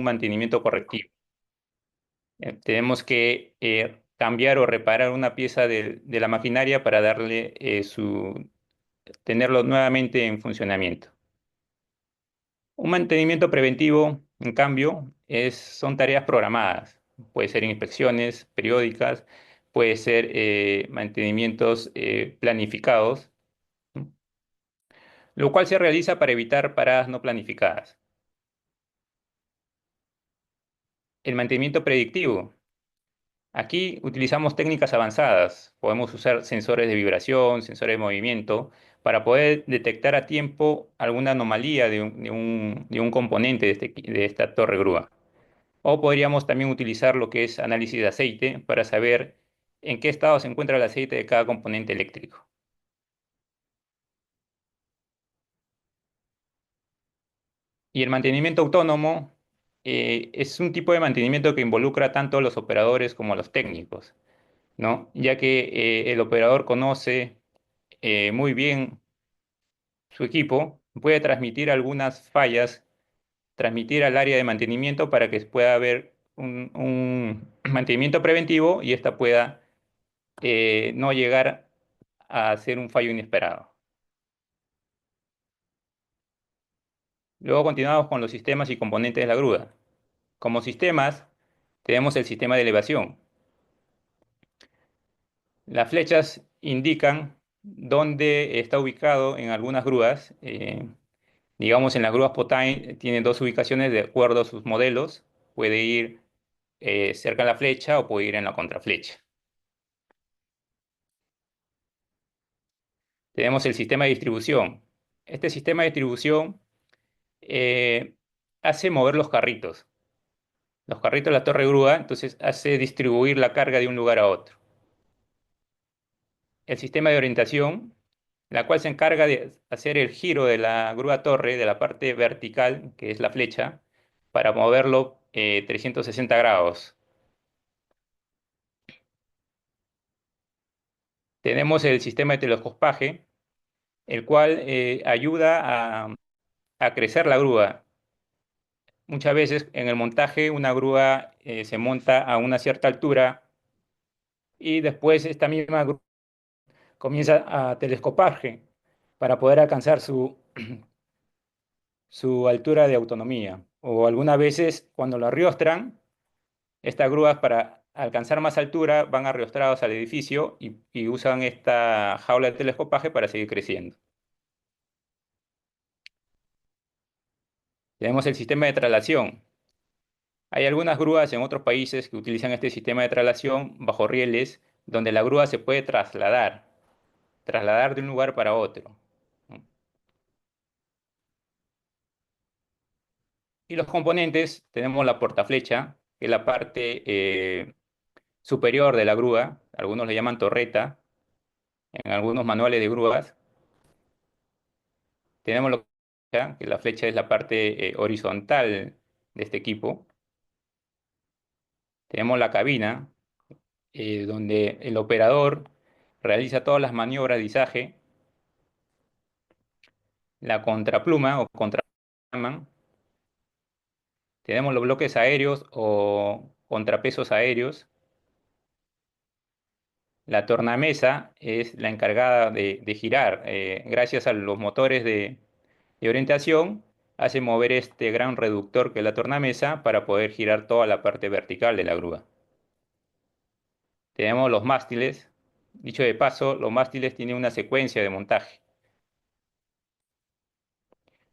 un mantenimiento correctivo. Tenemos que cambiar o reparar una pieza de la maquinaria para darle tenerlo nuevamente en funcionamiento. Un mantenimiento preventivo, en cambio, son tareas programadas. Puede ser inspecciones periódicas, puede ser mantenimientos planificados, ¿no? Lo cual se realiza para evitar paradas no planificadas. El mantenimiento predictivo. Aquí utilizamos técnicas avanzadas. Podemos usar sensores de vibración, sensores de movimiento, para poder detectar a tiempo alguna anomalía de un componente de esta torre grúa. O podríamos también utilizar lo que es análisis de aceite para saber en qué estado se encuentra el aceite de cada componente eléctrico. Y el mantenimiento autónomo es un tipo de mantenimiento que involucra tanto a los operadores como a los técnicos, ¿no? Ya que el operador conoce muy bien su equipo, puede transmitir algunas fallas, transmitir al área de mantenimiento para que pueda haber un mantenimiento preventivo y ésta pueda no llegar a ser un fallo inesperado. Luego continuamos con los sistemas y componentes de la grúa. Como sistemas, tenemos el sistema de elevación. Las flechas indican dónde está ubicado en algunas grúas. Digamos, en las grúas Potine tienen dos ubicaciones de acuerdo a sus modelos. Puede ir cerca de la flecha o puede ir en la contraflecha. Tenemos el sistema de distribución. Este sistema de distribución eh, hace mover los carritos. Los carritos de la torre grúa, entonces hace distribuir la carga de un lugar a otro. El sistema de orientación, la cual se encarga de hacer el giro de la grúa torre de la parte vertical, que es la flecha, para moverlo 360 grados. Tenemos el sistema de telescopaje, el cual ayuda a crecer la grúa. Muchas veces en el montaje una grúa se monta a una cierta altura y después esta misma grúa comienza a telescoparse para poder alcanzar su altura de autonomía. O algunas veces cuando lo arriostran, estas grúas para alcanzar más altura van arriostrados al edificio y usan esta jaula de telescopaje para seguir creciendo. Tenemos el sistema de traslación. Hay algunas grúas en otros países que utilizan este sistema de traslación bajo rieles donde la grúa se puede trasladar de un lugar para otro, ¿no? Y los componentes, tenemos la portaflecha, que es la parte superior de la grúa, algunos le llaman torreta, en algunos manuales de grúas. Tenemos que la flecha es la parte horizontal de este equipo. Tenemos la cabina, donde el operador realiza todas las maniobras de izaje. La contrapluma o contraman. Tenemos los bloques aéreos o contrapesos aéreos. La tornamesa es la encargada de girar. Gracias a los motores de orientación, hace mover este gran reductor que es la tornamesa para poder girar toda la parte vertical de la grúa. Tenemos los mástiles. Dicho de paso, los mástiles tienen una secuencia de montaje.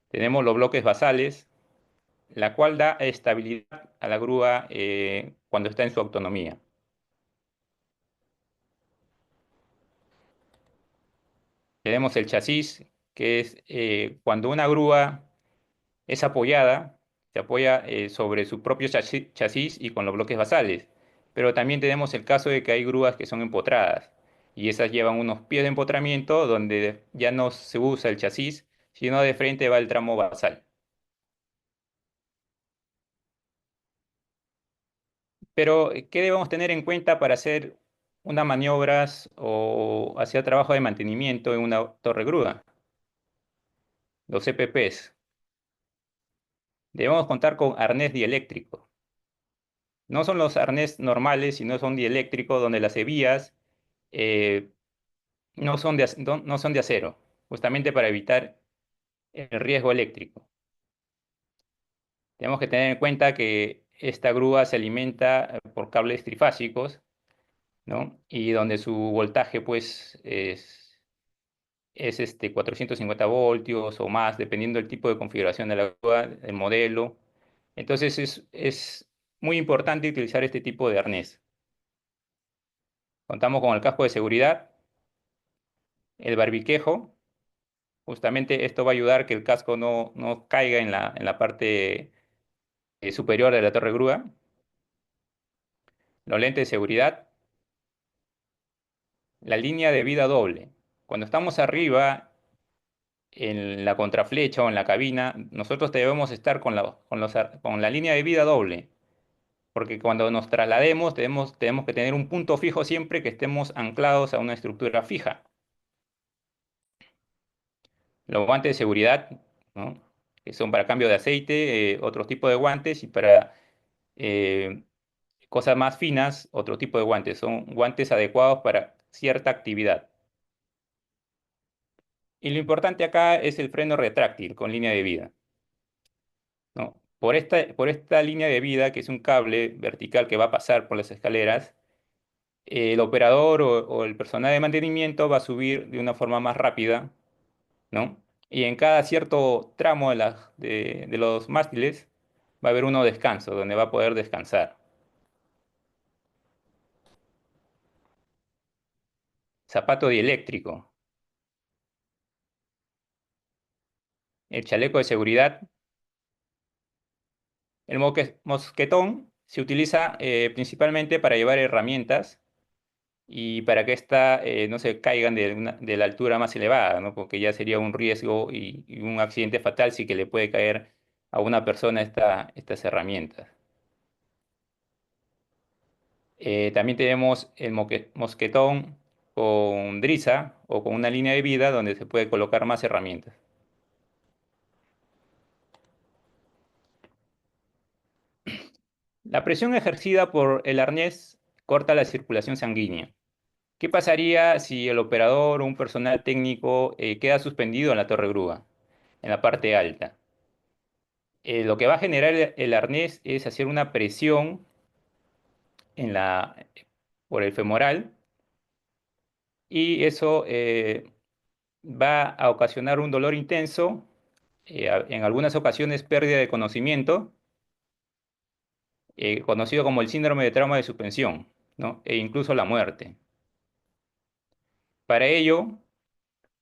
Tenemos los bloques basales, la cual da estabilidad a la grúa cuando está en su autonomía. Tenemos el chasis, que es cuando una grúa es apoyada, se apoya sobre su propio chasis y con los bloques basales. Pero también tenemos el caso de que hay grúas que son empotradas y esas llevan unos pies de empotramiento donde ya no se usa el chasis, sino de frente va el tramo basal. Pero, ¿qué debemos tener en cuenta para hacer unas maniobras o hacer trabajo de mantenimiento en una torre grúa? Los EPPs. Debemos contar con arnés dieléctrico. No son los arnés normales, sino son dieléctricos, donde las hebillas eh, no son de acero, justamente para evitar el riesgo eléctrico. Tenemos que tener en cuenta que esta grúa se alimenta por cables trifásicos, ¿no? Y donde su voltaje, pues, es 450 voltios o más, dependiendo del tipo de configuración de la grúa, el modelo. Entonces, es muy importante utilizar este tipo de arnés. Contamos con el casco de seguridad, el barbiquejo. Justamente esto va a ayudar que el casco no caiga en la parte superior de la torre grúa. Los lentes de seguridad, la línea de vida doble. Cuando estamos arriba en la contraflecha o en la cabina, nosotros debemos estar con la línea de vida doble, porque cuando nos traslademos tenemos que tener un punto fijo siempre que estemos anclados a una estructura fija. Los guantes de seguridad, ¿no? Que son para cambio de aceite, otro tipo de guantes, y para eh, cosas más finas, otro tipo de guantes. Son guantes adecuados para cierta actividad. Y lo importante acá es el freno retráctil con línea de vida, ¿no? Por esta línea de vida, que es un cable vertical que va a pasar por las escaleras, el operador o el personal de mantenimiento va a subir de una forma más rápida, ¿no? Y en cada cierto tramo de los mástiles va a haber uno descanso, donde va a poder descansar. Zapato dieléctrico, el chaleco de seguridad. El mosquetón se utiliza principalmente para llevar herramientas y para que ésta no se caigan de la altura más elevada, ¿no? Porque ya sería un riesgo y un accidente fatal si que le puede caer a una persona estas herramientas. También tenemos el mosquetón con drisa o con una línea de vida donde se puede colocar más herramientas. La presión ejercida por el arnés corta la circulación sanguínea. ¿Qué pasaría si el operador o un personal técnico queda suspendido en la torre grúa, en la parte alta? Lo que va a generar el arnés es hacer una presión en por el femoral, y eso va a ocasionar un dolor intenso, en algunas ocasiones pérdida de conocimiento, conocido como el síndrome de trauma de suspensión, ¿no? E incluso la muerte. Para ello,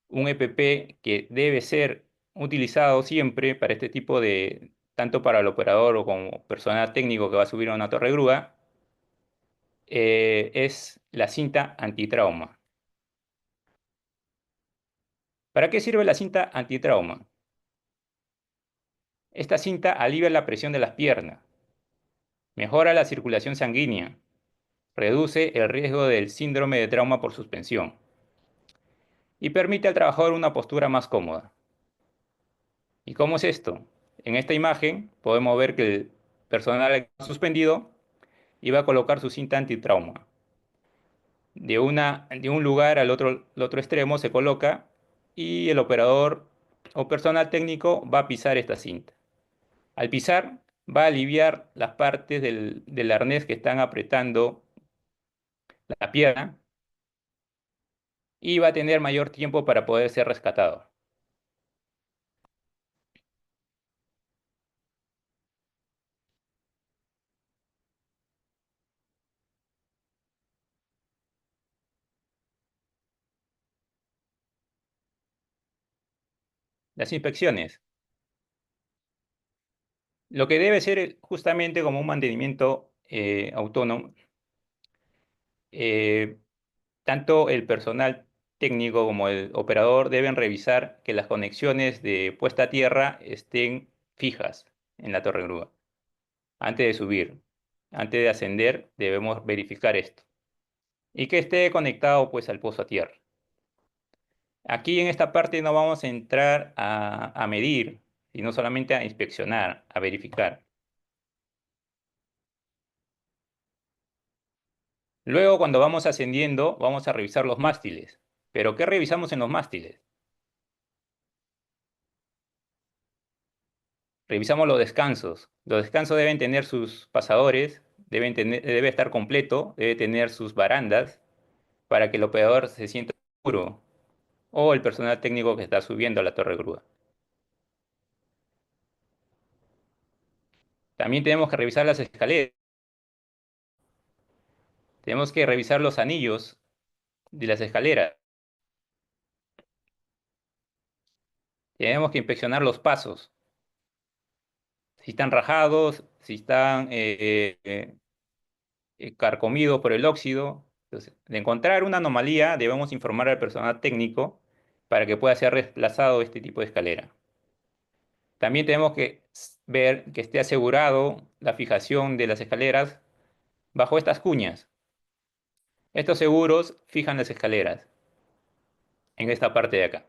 un EPP que debe ser utilizado siempre para este tipo tanto para el operador o como personal técnico que va a subir a una torre grúa, es la cinta antitrauma. ¿Para qué sirve la cinta antitrauma? Esta cinta alivia la presión de las piernas, mejora la circulación sanguínea, reduce el riesgo del síndrome de trauma por suspensión y permite al trabajador una postura más cómoda. ¿Y cómo es esto? En esta imagen podemos ver que el personal suspendido iba a colocar su cinta antitrauma. De un lugar al otro extremo se coloca, y el operador o personal técnico va a pisar esta cinta. Al pisar, va a aliviar las partes del arnés que están apretando la pierna, y va a tener mayor tiempo para poder ser rescatado. Las inspecciones. Lo que debe ser justamente como un mantenimiento autónomo, eh, tanto el personal técnico como el operador deben revisar que las conexiones de puesta a tierra estén fijas en la torre grúa. Antes de subir, antes de ascender, debemos verificar esto. Y que esté conectado pues al pozo a tierra. Aquí en esta parte no vamos a entrar a medir sino solamente a inspeccionar, a verificar. Luego, cuando vamos ascendiendo, vamos a revisar los mástiles. ¿Pero qué revisamos en los mástiles? Revisamos los descansos. Los descansos deben tener sus pasadores, debe estar completo, debe tener sus barandas para que el operador se sienta seguro o el personal técnico que está subiendo a la torre grúa. También tenemos que revisar las escaleras. Tenemos que revisar los anillos de las escaleras. Tenemos que inspeccionar los pasos. Si están rajados, si están carcomidos por el óxido. Entonces, de encontrar una anomalía, debemos informar al personal técnico para que pueda ser reemplazado este tipo de escalera. También tenemos que ver que esté asegurado la fijación de las escaleras bajo estas cuñas. Estos seguros fijan las escaleras en esta parte de acá.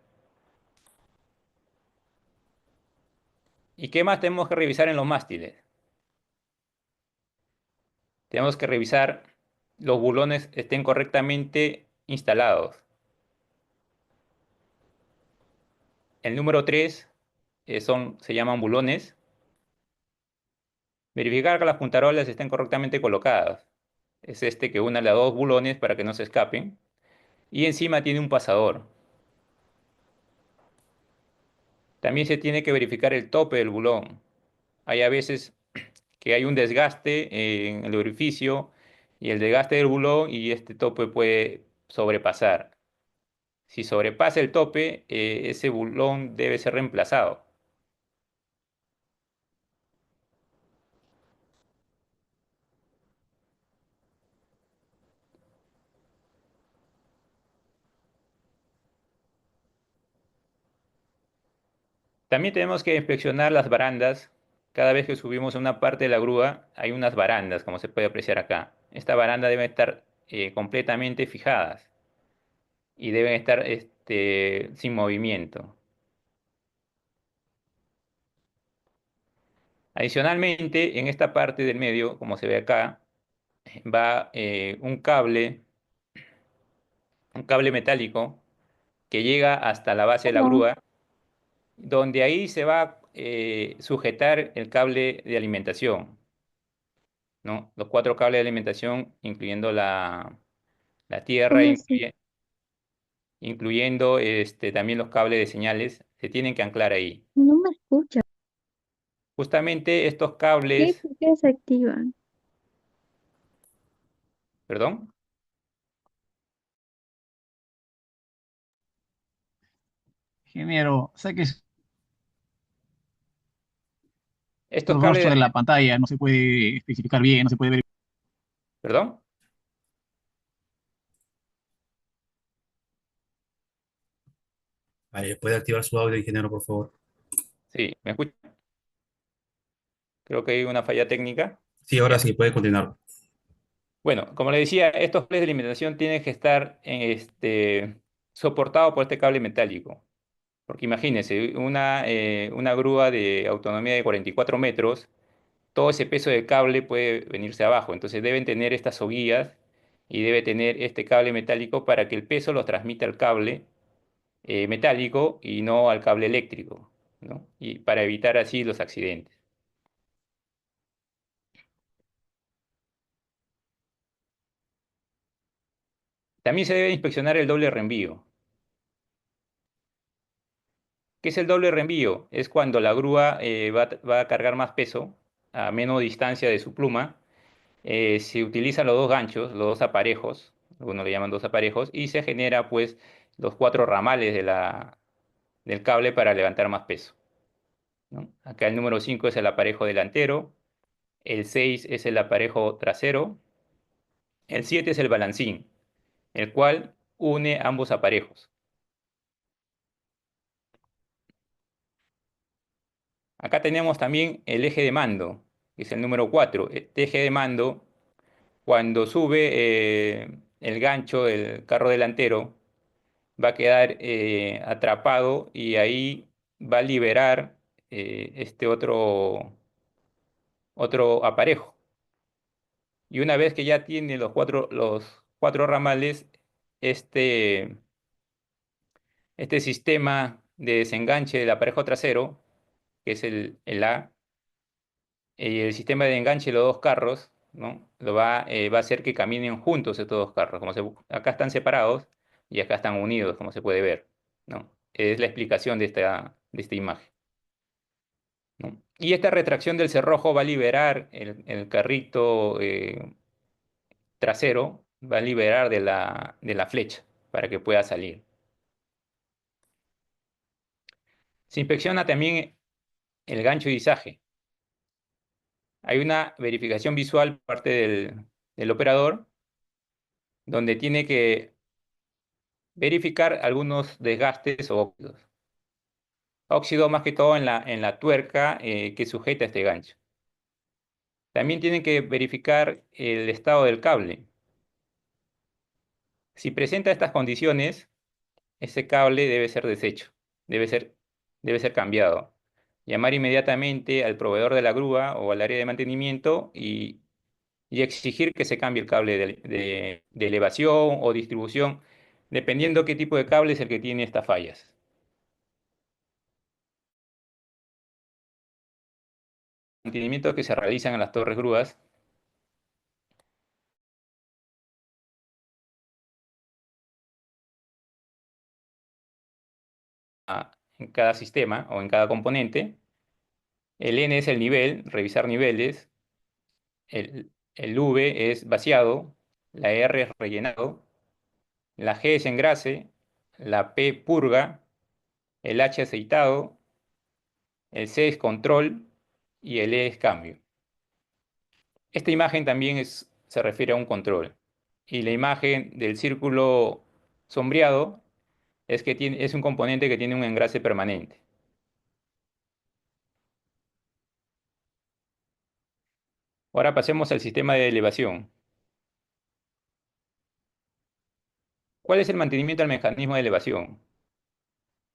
¿Y qué más tenemos que revisar en los mástiles? Tenemos que revisar los bulones estén correctamente instalados. El número 3 se llaman bulones. Verificar que las puntarolas estén correctamente colocadas. Es este que une a los dos bulones para que no se escapen. Y encima tiene un pasador. También se tiene que verificar el tope del bulón. Hay a veces que hay un desgaste en el orificio y el desgaste del bulón y este tope puede sobrepasar. Si sobrepasa el tope, ese bulón debe ser reemplazado. También tenemos que inspeccionar las barandas. Cada vez que subimos a una parte de la grúa, hay unas barandas, como se puede apreciar acá. Esta baranda debe estar completamente fijadas y deben estar sin movimiento. Adicionalmente, en esta parte del medio, como se ve acá, va un cable metálico que llega hasta la base de la Hola, grúa, donde ahí se va a sujetar el cable de alimentación, ¿no? Los cuatro cables de alimentación, incluyendo la tierra, ¿cómo así? incluyendo también los cables de señales, se tienen que anclar ahí. No me escucha. Justamente estos ¿Qué? cables, ¿Por qué se activan? perdón, Ingeniero, sé que es estos el cables rostro de la pantalla no se puede especificar bien, no se puede ver. perdón, Vale, ¿puede activar su audio, ingeniero, por favor? sí, ¿me escucha? Creo que hay una falla técnica. Sí, ahora Ya. sí, puede continuar. Bueno, como le decía, estos cables de alimentación tienen que estar soportados por este cable metálico. Porque imagínense, una grúa de autonomía de 44 metros, todo ese peso del cable puede venirse abajo. Entonces deben tener estas soguías y debe tener este cable metálico para que el peso lo transmita al cable metálico y no al cable eléctrico, ¿no? Y para evitar así los accidentes. También se debe inspeccionar el doble reenvío. ¿Qué es el doble reenvío? Es cuando la grúa va a cargar más peso a menos distancia de su pluma. Se utilizan los dos ganchos, los dos aparejos, algunos le llaman dos aparejos, y se genera pues los cuatro ramales del cable para levantar más peso, ¿no? Acá el número 5 es el aparejo delantero, el 6 es el aparejo trasero, el 7 es el balancín, el cual une ambos aparejos. Acá tenemos también el eje de mando, que es el número 4. Este eje de mando, cuando sube el gancho del carro delantero, va a quedar atrapado y ahí va a liberar este otro aparejo. Y una vez que ya tiene los cuatro ramales, este, este sistema de desenganche del aparejo trasero, que es el A, y el sistema de enganche de los dos carros, ¿no? Va a hacer que caminen juntos estos dos carros. Acá están separados y acá están unidos, como se puede ver, ¿no? Es la explicación de esta imagen, ¿no? Y esta retracción del cerrojo va a liberar el carrito trasero, va a liberar de la flecha para que pueda salir. Se inspecciona también el gancho de izaje. Hay una verificación visual por parte del operador, donde tiene que verificar algunos desgastes o óxidos. Óxido más que todo en la tuerca que sujeta este gancho. También tienen que verificar el estado del cable. Si presenta estas condiciones, ese cable debe ser deshecho, debe ser, debe ser cambiado. Llamar inmediatamente al proveedor de la grúa o al área de mantenimiento y exigir que se cambie el cable de elevación o distribución, dependiendo qué tipo de cable es el que tiene estas fallas. Mantenimientos que se realizan en las torres grúas en cada sistema o en cada componente. El N es el nivel, revisar niveles. El V es vaciado. La R es rellenado. La G es engrase. La P purga. El H aceitado. El C es control. Y el E es cambio. Esta imagen también se refiere a un control. Y la imagen del círculo sombreado es un componente que tiene un engrase permanente. Ahora pasemos al sistema de elevación. ¿Cuál es el mantenimiento del mecanismo de elevación?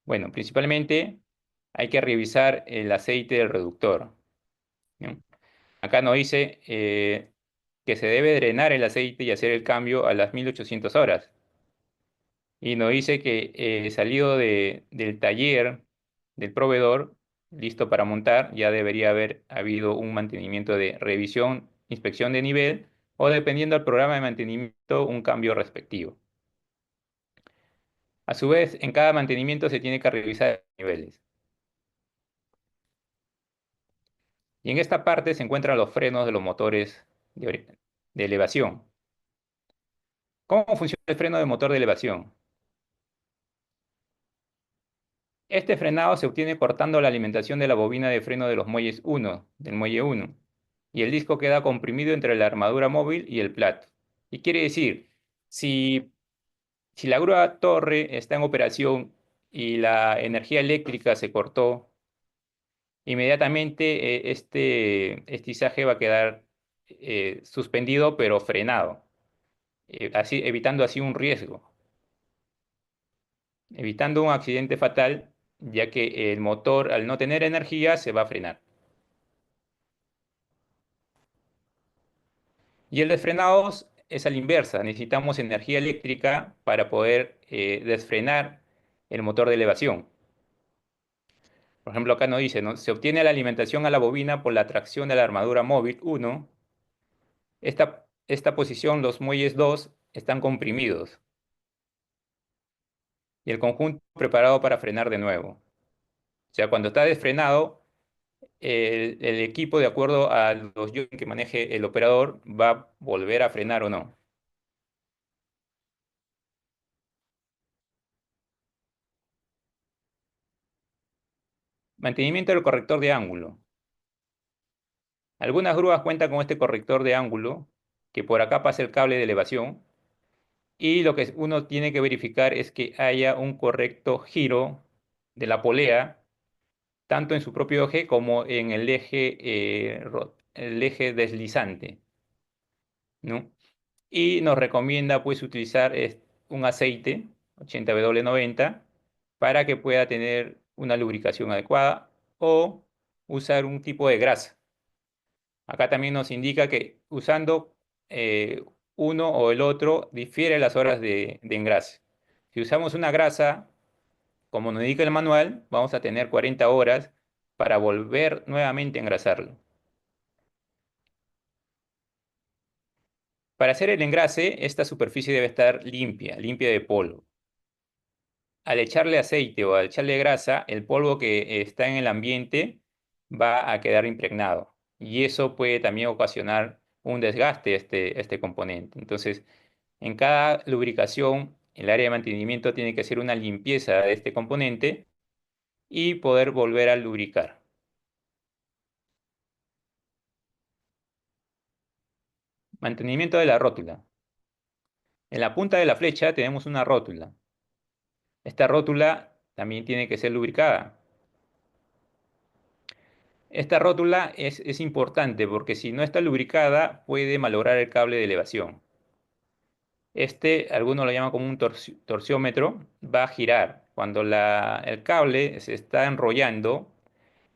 Bueno, principalmente hay que revisar el aceite del reductor, ¿no? Acá nos dice que se debe drenar el aceite y hacer el cambio a las 1800 horas. Y nos dice que salido del taller del proveedor, listo para montar, ya debería haber habido un mantenimiento de revisión, inspección de nivel o dependiendo del programa de mantenimiento, un cambio respectivo. A su vez, en cada mantenimiento se tiene que revisar niveles. Y en esta parte se encuentran los frenos de los motores de elevación. ¿Cómo funciona el freno de motor de elevación? Este frenado se obtiene cortando la alimentación de la bobina de freno de los muelles 1, del muelle 1, y el disco queda comprimido entre la armadura móvil y el plato. Y quiere decir, si, si la grúa torre está en operación y la energía eléctrica se cortó, inmediatamente este izaje va a quedar suspendido pero frenado, evitando así un riesgo, evitando un accidente fatal, ya que el motor al no tener energía se va a frenar. Y el desfrenado es a la inversa, necesitamos energía eléctrica para poder desfrenar el motor de elevación. Por ejemplo, acá nos dice, ¿no? Se obtiene la alimentación a la bobina por la tracción de la armadura móvil 1. Esta posición, los muelles 2, están comprimidos y el conjunto preparado para frenar de nuevo. O sea, cuando está desfrenado, el equipo, de acuerdo a los joysticks que maneje el operador, va a volver a frenar o no. Mantenimiento del corrector de ángulo. Algunas grúas cuentan con este corrector de ángulo, que por acá pasa el cable de elevación, y lo que uno tiene que verificar es que haya un correcto giro de la polea, tanto en su propio eje como en el eje deslizante, ¿no? Y nos recomienda pues utilizar un aceite 80W90 para que pueda tener una lubricación adecuada o usar un tipo de grasa. Acá también nos indica que usando uno o el otro difiere las horas de engrase. Si usamos una grasa, como nos indica el manual, vamos a tener 40 horas para volver nuevamente a engrasarlo. Para hacer el engrase, esta superficie debe estar limpia, limpia de polvo. Al echarle aceite o al echarle grasa, el polvo que está en el ambiente va a quedar impregnado. Y eso puede también ocasionar un desgaste a este componente. Entonces, en cada lubricación, el área de mantenimiento tiene que hacer una limpieza de este componente y poder volver a lubricar. Mantenimiento de la rótula. En la punta de la flecha tenemos una rótula. Esta rótula también tiene que ser lubricada. Esta rótula es importante porque si no está lubricada puede malograr el cable de elevación. Algunos lo llaman como un torsiómetro, va a girar. Cuando el cable se está enrollando,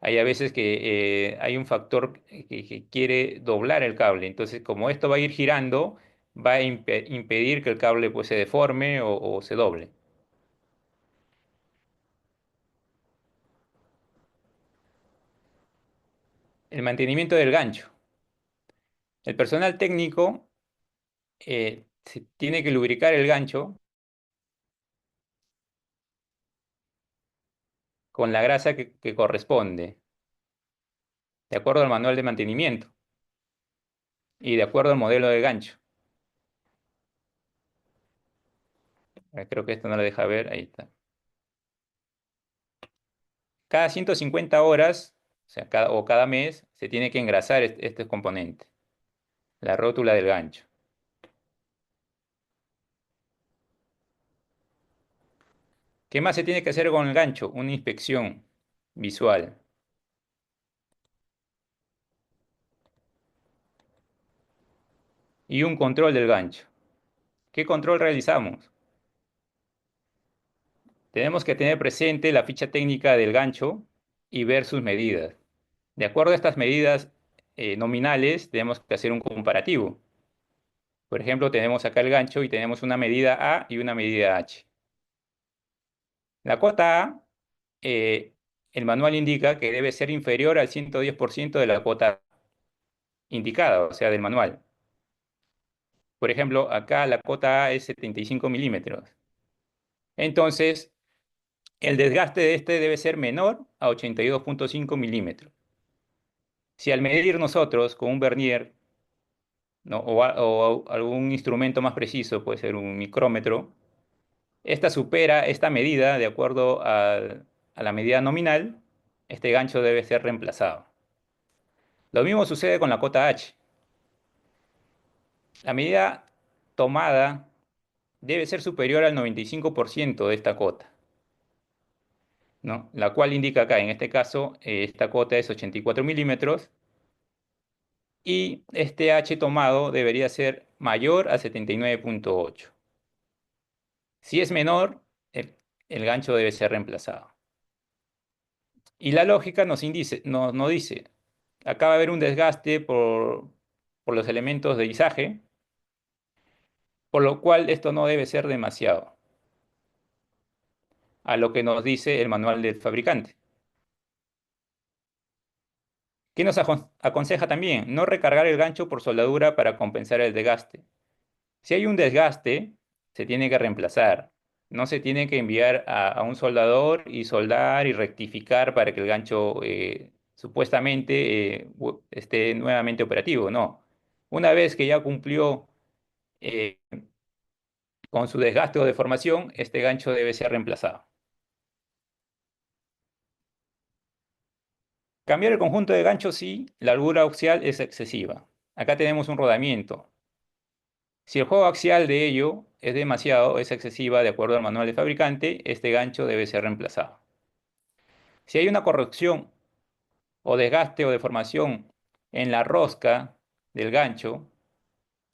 hay a veces que hay un factor que quiere doblar el cable. Entonces, como esto va a ir girando, va a impedir que el cable pues, se deforme o se doble. El mantenimiento del gancho. El personal técnico tiene que lubricar el gancho con la grasa que corresponde, de acuerdo al manual de mantenimiento y de acuerdo al modelo de gancho. Creo que esto no lo deja ver, ahí está. Cada 150 horas, o sea, cada mes, se tiene que engrasar este componente, la rótula del gancho. ¿Qué más se tiene que hacer con el gancho? Una inspección visual. Y un control del gancho. ¿Qué control realizamos? Tenemos que tener presente la ficha técnica del gancho y ver sus medidas. De acuerdo a estas medidas nominales, tenemos que hacer un comparativo. Por ejemplo, tenemos acá el gancho y tenemos una medida A y una medida H. La cuota A, el manual indica que debe ser inferior al 110% de la cuota indicada, o sea, del manual. Por ejemplo, acá la cuota A es 75 milímetros. Entonces, el desgaste de este debe ser menor a 82,5 milímetros. Si al medir nosotros con un vernier, ¿no? o algún instrumento más preciso, puede ser un micrómetro, esta supera esta medida de acuerdo a la medida nominal, este gancho debe ser reemplazado. Lo mismo sucede con la cota H. La medida tomada debe ser superior al 95% de esta cota, ¿no? La cual indica acá, en este caso, esta cota es 84 milímetros y este H tomado debería ser mayor a 79,8. Si es menor, el gancho debe ser reemplazado. Y la lógica nos dice, acá va a haber un desgaste por los elementos de izaje, por lo cual esto no debe ser demasiado, a lo que nos dice el manual del fabricante. ¿Qué nos aconseja también? No recargar el gancho por soldadura para compensar el desgaste. Si hay un desgaste, se tiene que reemplazar. No se tiene que enviar a un soldador y soldar y rectificar para que el gancho supuestamente esté nuevamente operativo. No. Una vez que ya cumplió eh, con su desgaste o deformación, este gancho debe ser reemplazado. Cambiar el conjunto de ganchos si la holgura axial es excesiva. Acá tenemos un rodamiento. Si el juego axial de ello es demasiado, es excesiva de acuerdo al manual de fabricante, este gancho debe ser reemplazado. Si hay una corrección o desgaste o deformación en la rosca del gancho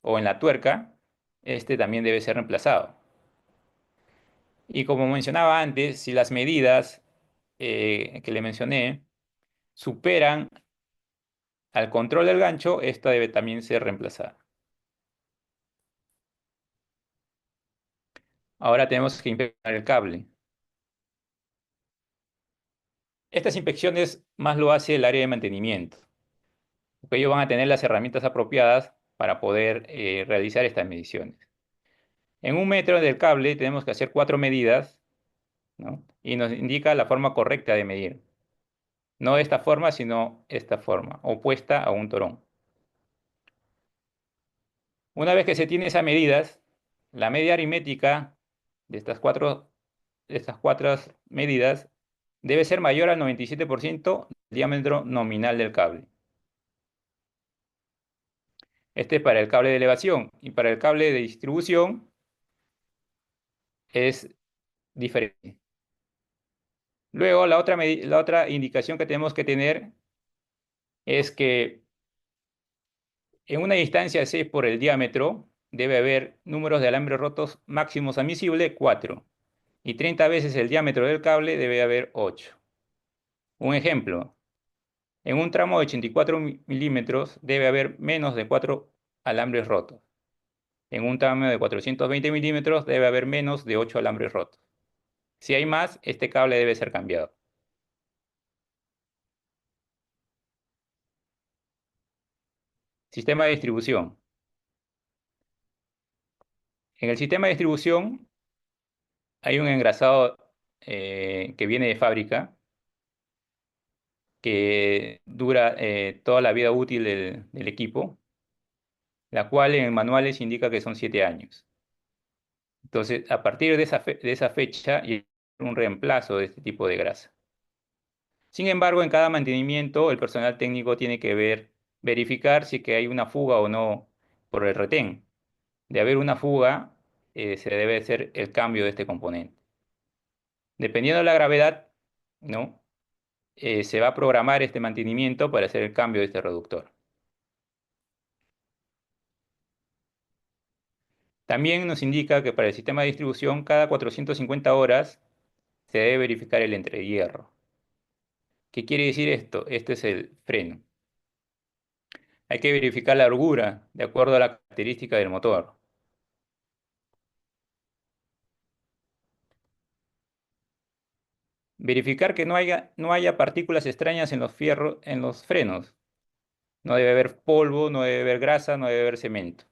o en la tuerca, este también debe ser reemplazado. Y como mencionaba antes, si las medidas que le mencioné superan al control del gancho, esta debe también ser reemplazada. Ahora tenemos que inspeccionar el cable. Estas inspecciones más lo hace el área de mantenimiento, porque ellos van a tener las herramientas apropiadas para poder realizar estas mediciones. En 1 metro del cable tenemos que hacer 4 medidas, ¿no? Y nos indica la forma correcta de medir. No esta forma, sino esta forma, opuesta a un torón. Una vez que se tiene esas medidas, la media aritmética de estas cuatro medidas debe ser mayor al 97% del diámetro nominal del cable. Este es para el cable de elevación, y para el cable de distribución es diferente. Luego, la otra indicación que tenemos que tener es que en una distancia de 6 por el diámetro debe haber números de alambres rotos máximos admisibles 4, y 30 veces el diámetro del cable debe haber 8. Un ejemplo, en un tramo de 84 milímetros debe haber menos de 4 alambres rotos. En un tramo de 420 milímetros debe haber menos de 8 alambres rotos. Si hay más, este cable debe ser cambiado. Sistema de distribución. En el sistema de distribución hay un engrasado que viene de fábrica, que dura toda la vida útil del equipo, la cual en manuales indica que son 7 años. Entonces, a partir de esa fecha, hay un reemplazo de este tipo de grasa. Sin embargo, en cada mantenimiento, el personal técnico tiene que verificar si que hay una fuga o no por el retén. De haber una fuga, se debe hacer el cambio de este componente. Dependiendo de la gravedad, ¿no? Se va a programar este mantenimiento para hacer el cambio de este reductor. También nos indica que para el sistema de distribución, cada 450 horas se debe verificar el entrehierro. ¿Qué quiere decir esto? Este es el freno. Hay que verificar la holgura de acuerdo a la característica del motor. Verificar que no haya partículas extrañas en los frenos. No debe haber polvo, no debe haber grasa, no debe haber cemento.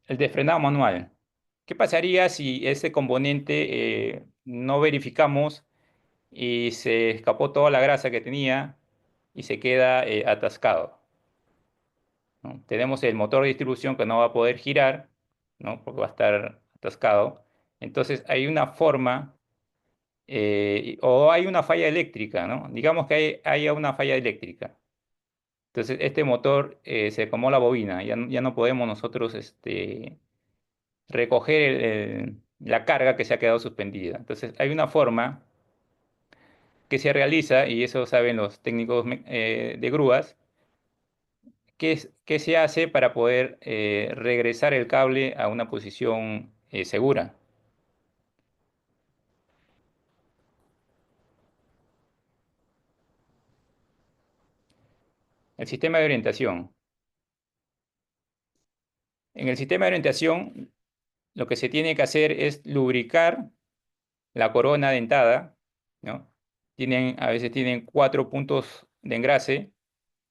El desfrenado manual. ¿Qué pasaría si ese componente no verificamos y se escapó toda la grasa que tenía y se queda atascado, ¿no? Tenemos el motor de distribución que no va a poder girar, ¿no? Porque va a estar atascado. Entonces hay una forma, o hay una falla eléctrica, ¿no? Digamos que haya una falla eléctrica. Entonces este motor se quemó la bobina, ya no podemos nosotros recoger la carga que se ha quedado suspendida. Entonces hay una forma que se realiza, y eso saben los técnicos de grúas, qué se hace para poder regresar el cable a una posición segura. El sistema de orientación. En el sistema de orientación, lo que se tiene que hacer es lubricar la corona dentada, ¿no? A veces tienen 4 puntos de engrase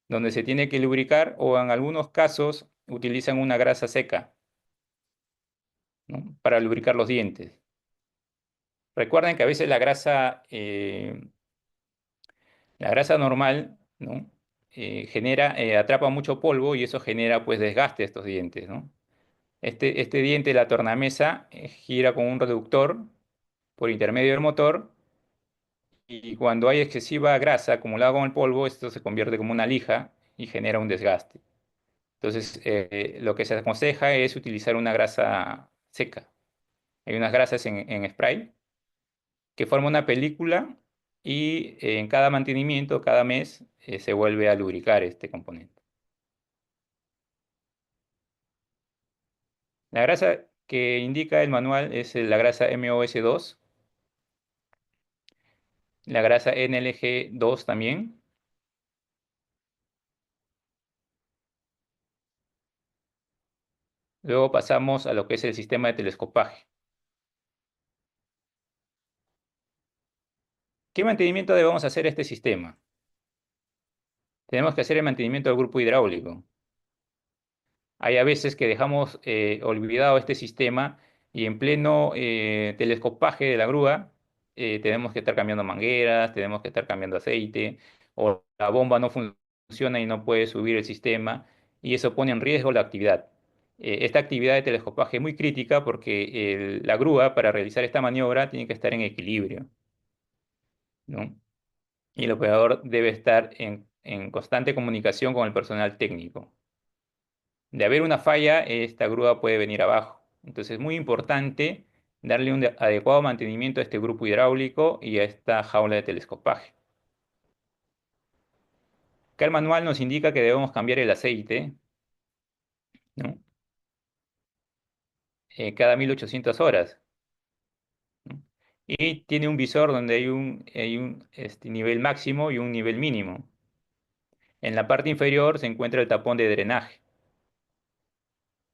donde se tiene que lubricar, o en algunos casos utilizan una grasa seca, ¿no? Para lubricar los dientes. Recuerden que a veces la grasa normal, ¿no? Atrapa mucho polvo, y eso genera pues desgaste de estos dientes, ¿no? Este diente, la tornamesa, gira con un reductor por intermedio del motor, y cuando hay excesiva grasa acumulada con el polvo, esto se convierte como una lija y genera un desgaste. Entonces, lo que se aconseja es utilizar una grasa seca. Hay unas grasas en spray que forman una película, y en cada mantenimiento, cada mes, se vuelve a lubricar este componente. La grasa que indica el manual es la grasa MOS2, la grasa NLG2 también. Luego pasamos a lo que es el sistema de telescopaje. ¿Qué mantenimiento debemos hacer a este sistema? Tenemos que hacer el mantenimiento del grupo hidráulico. Hay a veces que dejamos olvidado este sistema y en pleno telescopaje de la grúa tenemos que estar cambiando mangueras, tenemos que estar cambiando aceite, o la bomba no funciona y no puede subir el sistema, y eso pone en riesgo la actividad. Esta actividad de telescopaje es muy crítica porque la grúa, para realizar esta maniobra, tiene que estar en equilibrio, ¿no? Y el operador debe estar en constante comunicación con el personal técnico. De haber una falla, esta grúa puede venir abajo. Entonces es muy importante darle un adecuado mantenimiento a este grupo hidráulico y a esta jaula de telescopaje. Acá el manual nos indica que debemos cambiar el aceite, ¿no? Cada 1800 horas, ¿no? Y tiene un visor donde hay un nivel máximo y un nivel mínimo. En la parte inferior se encuentra el tapón de drenaje.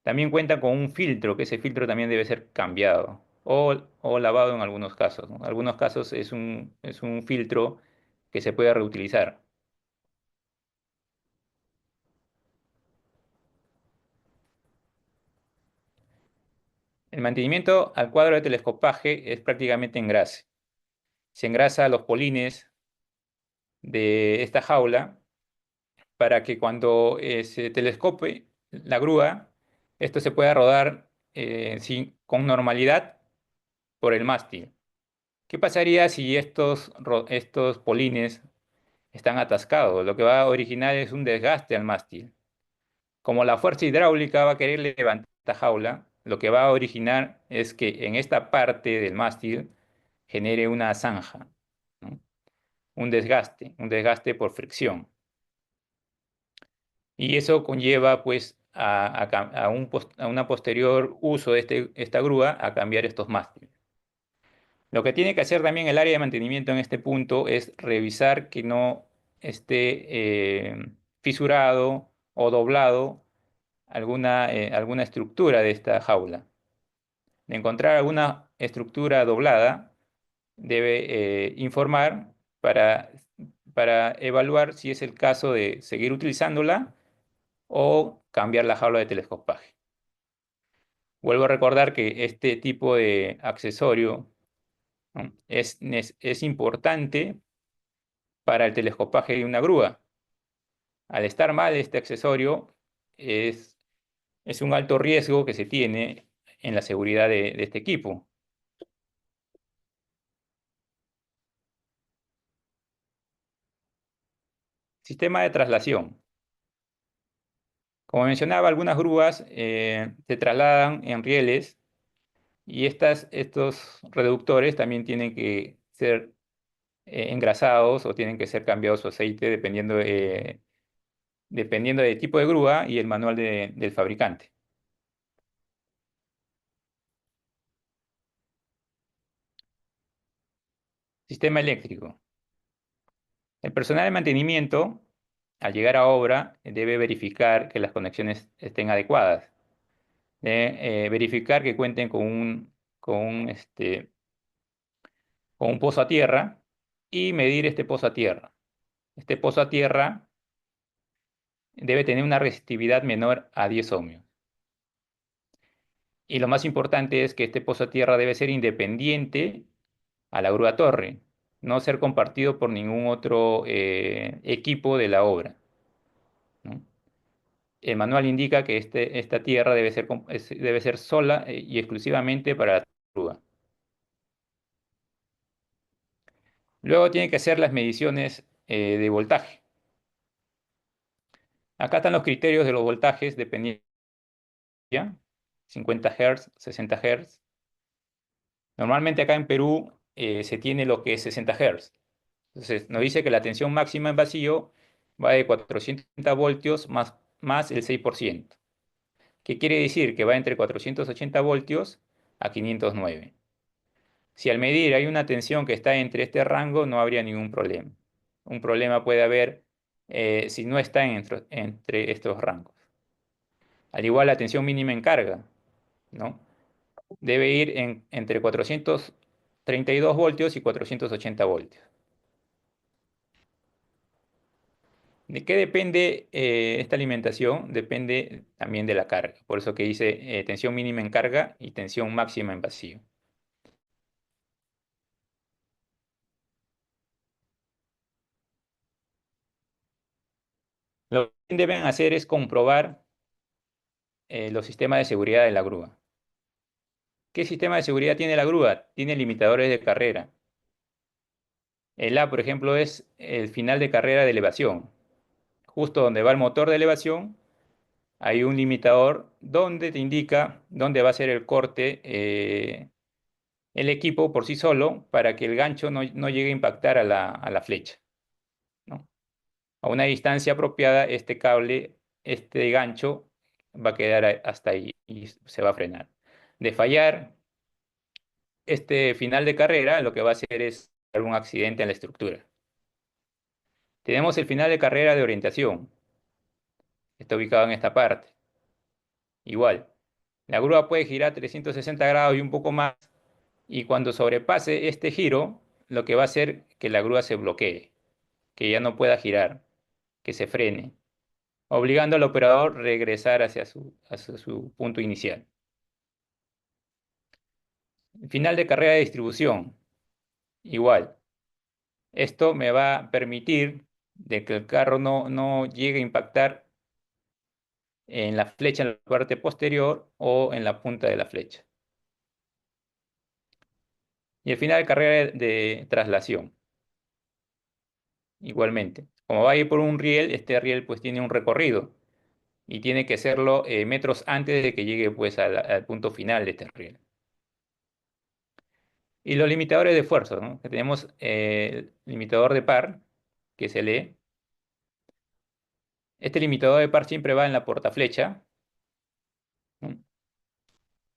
También cuenta con un filtro, que ese filtro también debe ser cambiado o lavado en algunos casos, ¿no? En algunos casos es un filtro que se puede reutilizar. El mantenimiento al cuadro de telescopaje es prácticamente engrase. Se engrasa los polines de esta jaula para que cuando se telescope la grúa, esto se pueda rodar con normalidad por el mástil. ¿Qué pasaría si estos polines están atascados? Lo que va a originar es un desgaste al mástil. Como la fuerza hidráulica va a querer levantar esta jaula, lo que va a originar es que en esta parte del mástil genere una zanja, ¿no? Un desgaste por fricción. Y eso conlleva pues a una posterior uso de esta grúa a cambiar estos mástiles. Lo que tiene que hacer también el área de mantenimiento en este punto es revisar que no esté fisurado o doblado alguna estructura de esta jaula. De encontrar alguna estructura doblada, debe informar para evaluar si es el caso de seguir utilizándola o cambiar la jaula de telescopaje. Vuelvo a recordar que este tipo de accesorio, ¿no?, es importante para el telescopaje de una grúa. Al estar mal este accesorio, es un alto riesgo que se tiene en la seguridad de este equipo. Sistema de traslación. Como mencionaba, algunas grúas se trasladan en rieles y estos reductores también tienen que ser engrasados o tienen que ser cambiados su aceite dependiendo del tipo de grúa y el manual del fabricante. Sistema eléctrico. El personal de mantenimiento, al llegar a obra, debe verificar que las conexiones estén adecuadas. Debe verificar que cuenten con un pozo a tierra y medir este pozo a tierra. Este pozo a tierra debe tener una resistividad menor a 10 ohmios. Y lo más importante es que este pozo a tierra debe ser independiente a la grúa torre, no ser compartido por ningún otro equipo de la obra, ¿no? El manual indica que esta tierra debe ser sola y exclusivamente para la grúa. Luego tiene que hacer las mediciones de voltaje. Acá están los criterios de los voltajes dependiendo, 50 Hz, 60 Hz. Normalmente acá en Perú se tiene lo que es 60 Hz. Entonces nos dice que la tensión máxima en vacío va de 430 voltios más el 6%. ¿Qué quiere decir? Que va entre 480 voltios a 509. Si al medir hay una tensión que está entre este rango, no habría ningún problema. Un problema puede haber si no está entre estos rangos. Al igual la tensión mínima en carga, ¿no? Debe ir entre 432 voltios y 480 voltios. ¿De qué depende esta alimentación? Depende también de la carga. Por eso que dice tensión mínima en carga y tensión máxima en vacío. Lo que deben hacer es comprobar los sistemas de seguridad de la grúa. ¿Qué sistema de seguridad tiene la grúa? Tiene limitadores de carrera. El A, por ejemplo, es el final de carrera de elevación. Justo donde va el motor de elevación, hay un limitador donde te indica dónde va a ser el corte el equipo por sí solo para que el gancho no llegue a impactar a la flecha, ¿no? A una distancia apropiada, este cable, este gancho va a quedar hasta ahí y se va a frenar. De fallar este final de carrera, lo que va a hacer es algún accidente en la estructura. Tenemos el final de carrera de orientación. Está ubicado en esta parte. Igual, la grúa puede girar 360 grados y un poco más, y cuando sobrepase este giro, lo que va a hacer que la grúa se bloquee, que ya no pueda girar, que se frene, obligando al operador a regresar hacia su punto inicial. Final de carrera de distribución. Igual, esto me va a permitir de que el carro no llegue a impactar en la flecha en la parte posterior o en la punta de la flecha. Y el final de carrera de traslación. Igualmente, como va a ir por un riel, este riel pues tiene un recorrido y tiene que hacerlo metros antes de que llegue pues al punto final de este riel. Y los limitadores de esfuerzo, ¿no? Que tenemos el limitador de par, que se lee. Este limitador de par siempre va en la portaflecha, ¿no?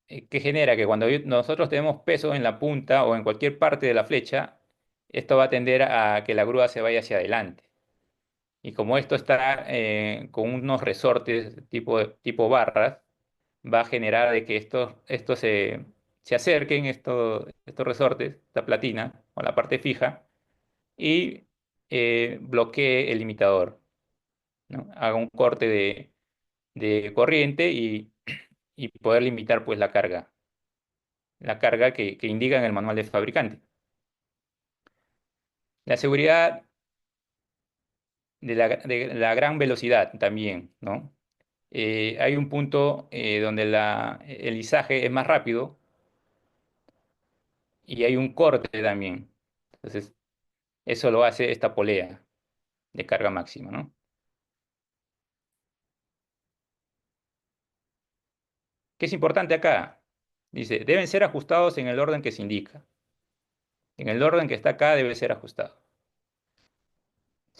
Que genera que cuando nosotros tenemos peso en la punta o en cualquier parte de la flecha, esto va a tender a que la grúa se vaya hacia adelante. Y como esto está con unos resortes tipo barras, va a generar de que estos se acerquen, estos resortes, esta platina o la parte fija, y bloquee el limitador, ¿no? Haga un corte de corriente y poder limitar pues la carga que indica en el manual del fabricante. La seguridad de la gran velocidad también, ¿no? Hay un punto donde el izaje es más rápido y hay un corte también. Entonces, eso lo hace esta polea de carga máxima, ¿no? ¿Qué es importante acá? Dice, deben ser ajustados en el orden que se indica. En el orden que está acá debe ser ajustado.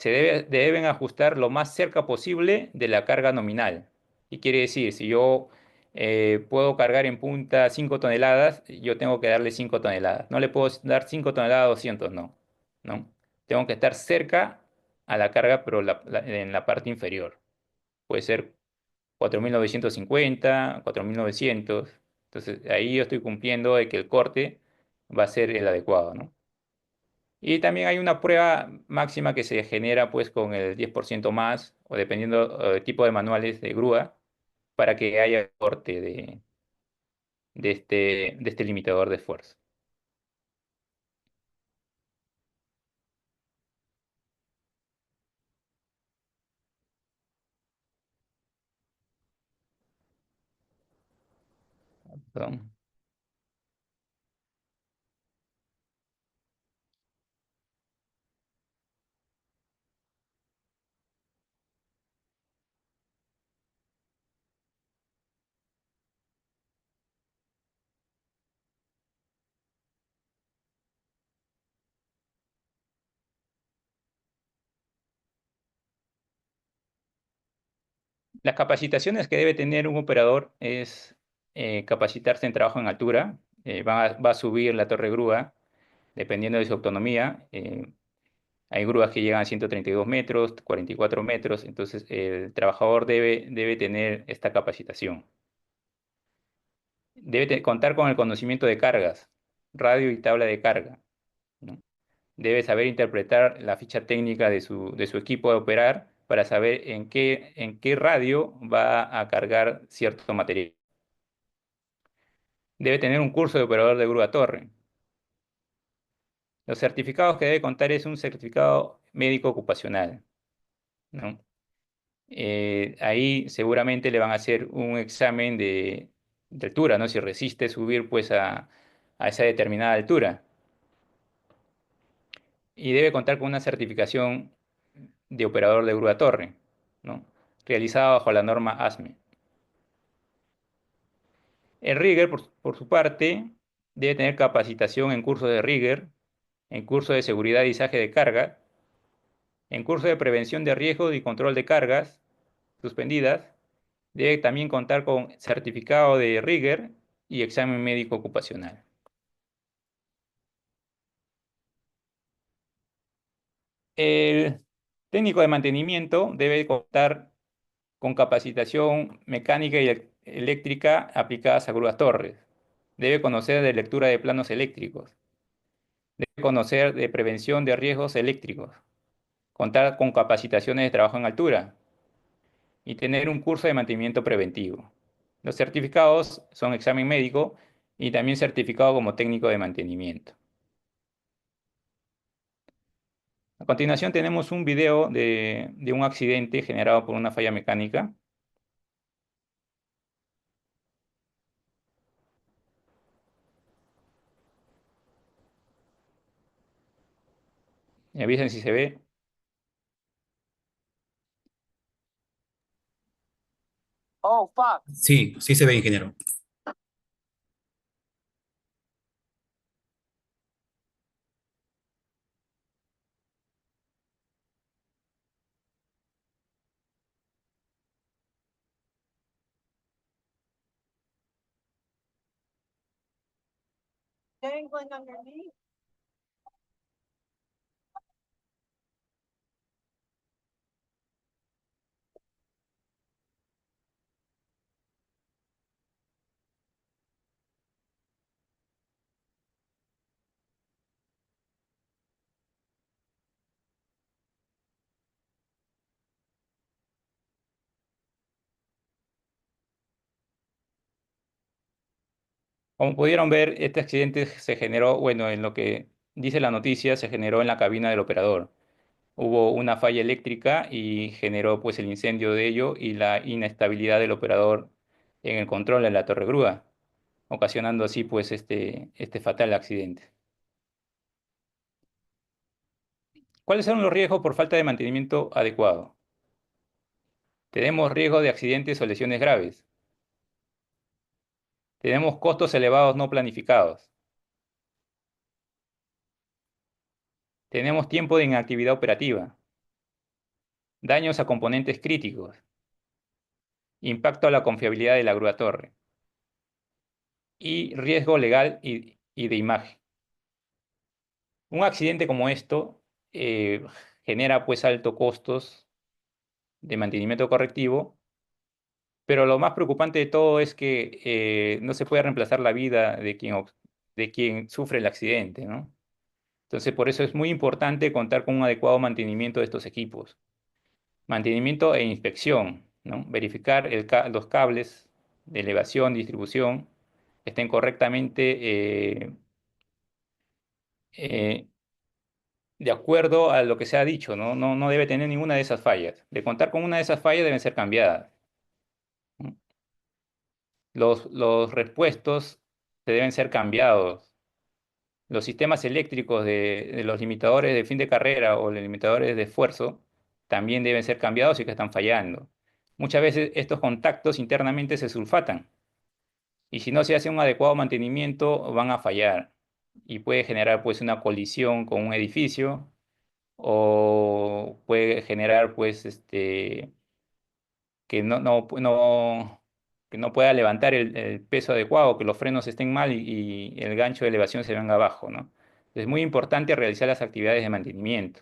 Deben ajustar lo más cerca posible de la carga nominal. ¿Qué quiere decir? Si yo puedo cargar en punta 5 toneladas, yo tengo que darle 5 toneladas. No le puedo dar 5 toneladas a 200, no. ¿No? Tengo que estar cerca a la carga, pero en la parte inferior. Puede ser 4.950, 4.900. Entonces ahí yo estoy cumpliendo de que el corte va a ser el adecuado, ¿no? Y también hay una prueba máxima que se genera pues con el 10% más o dependiendo del tipo de manuales de grúa para que haya corte de este limitador de esfuerzo. Perdón. Las capacitaciones que debe tener un operador es capacitarse en trabajo en altura. Va a subir la torre grúa, dependiendo de su autonomía. Hay grúas que llegan a 132 metros, 44 metros, entonces el trabajador debe tener esta capacitación. Debe contar con el conocimiento de cargas, radio y tabla de carga, ¿no? Debe saber interpretar la ficha técnica de su equipo de operar para saber en qué radio va a cargar cierto material. Debe tener un curso de operador de grúa torre. Los certificados que debe contar es un certificado médico ocupacional, ¿no? Ahí seguramente le van a hacer un examen de altura, ¿no? Si resiste subir pues a esa determinada altura. Y debe contar con una certificación de operador de grúa torre, ¿no? Realizada bajo la norma ASME. El rigger, por su parte, debe tener capacitación en cursos de rigger, en curso de seguridad y izaje de carga, en curso de prevención de riesgos y control de cargas suspendidas. Debe también contar con certificado de rigger y examen médico ocupacional. El técnico de mantenimiento debe contar con capacitación mecánica y eléctrica aplicadas a grúas torres. Debe conocer de lectura de planos eléctricos. Debe conocer de prevención de riesgos eléctricos. Contar con capacitaciones de trabajo en altura y tener un curso de mantenimiento preventivo. Los certificados son examen médico y también certificado como técnico de mantenimiento. A continuación tenemos un video de un accidente generado por una falla mecánica. Me avisen si se ve. Sí, sí se ve, ingeniero. Como pudieron ver, este accidente se generó, bueno, en lo que dice la noticia, se generó en la cabina del operador. Hubo una falla eléctrica y generó pues el incendio de ello y la inestabilidad del operador en el control de la torre grúa, ocasionando así pues este fatal accidente. ¿Cuáles son los riesgos por falta de mantenimiento adecuado? Tenemos riesgo de accidentes o lesiones graves. Tenemos costos elevados no planificados. Tenemos tiempo de inactividad operativa. Daños a componentes críticos. Impacto a la confiabilidad de la grúa torre. Y riesgo legal y de imagen. Un accidente como esto genera pues altos costos de mantenimiento correctivo, pero lo más preocupante de todo es que no se puede reemplazar la vida de quien sufre el accidente, ¿no? Entonces, por eso es muy importante contar con un adecuado mantenimiento de estos equipos. Mantenimiento e inspección, ¿no? Verificar los cables de elevación, distribución, estén correctamente eh, de acuerdo a lo que se ha dicho, ¿no? No debe tener ninguna de esas fallas. De contar con una de esas fallas deben ser cambiadas, ¿no? Los repuestos se deben ser cambiados. Los sistemas eléctricos de los limitadores de fin de carrera o los limitadores de esfuerzo también deben ser cambiados y que están fallando. Muchas veces estos contactos internamente se sulfatan y si no se hace un adecuado mantenimiento van a fallar y puede generar pues una colisión con un edificio, o puede generar pues que no pueda levantar el peso adecuado, que los frenos estén mal y el gancho de elevación se venga abajo, ¿no? Es muy importante realizar las actividades de mantenimiento,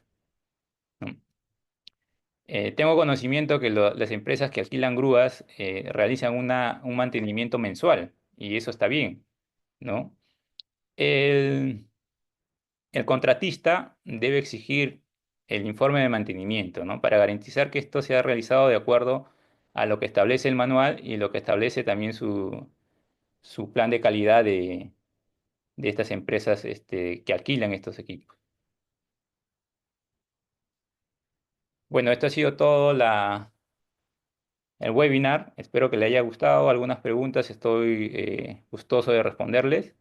¿no? Tengo conocimiento que las empresas que alquilan grúas realizan un mantenimiento mensual y eso está bien, ¿no? El, el contratista debe exigir el informe de mantenimiento, ¿no? Para garantizar que esto sea realizado de acuerdo a lo que establece el manual y lo que establece también su plan de calidad de estas empresas que alquilan estos equipos. Bueno, esto ha sido todo el webinar. Espero que le haya gustado. Algunas preguntas estoy gustoso de responderles.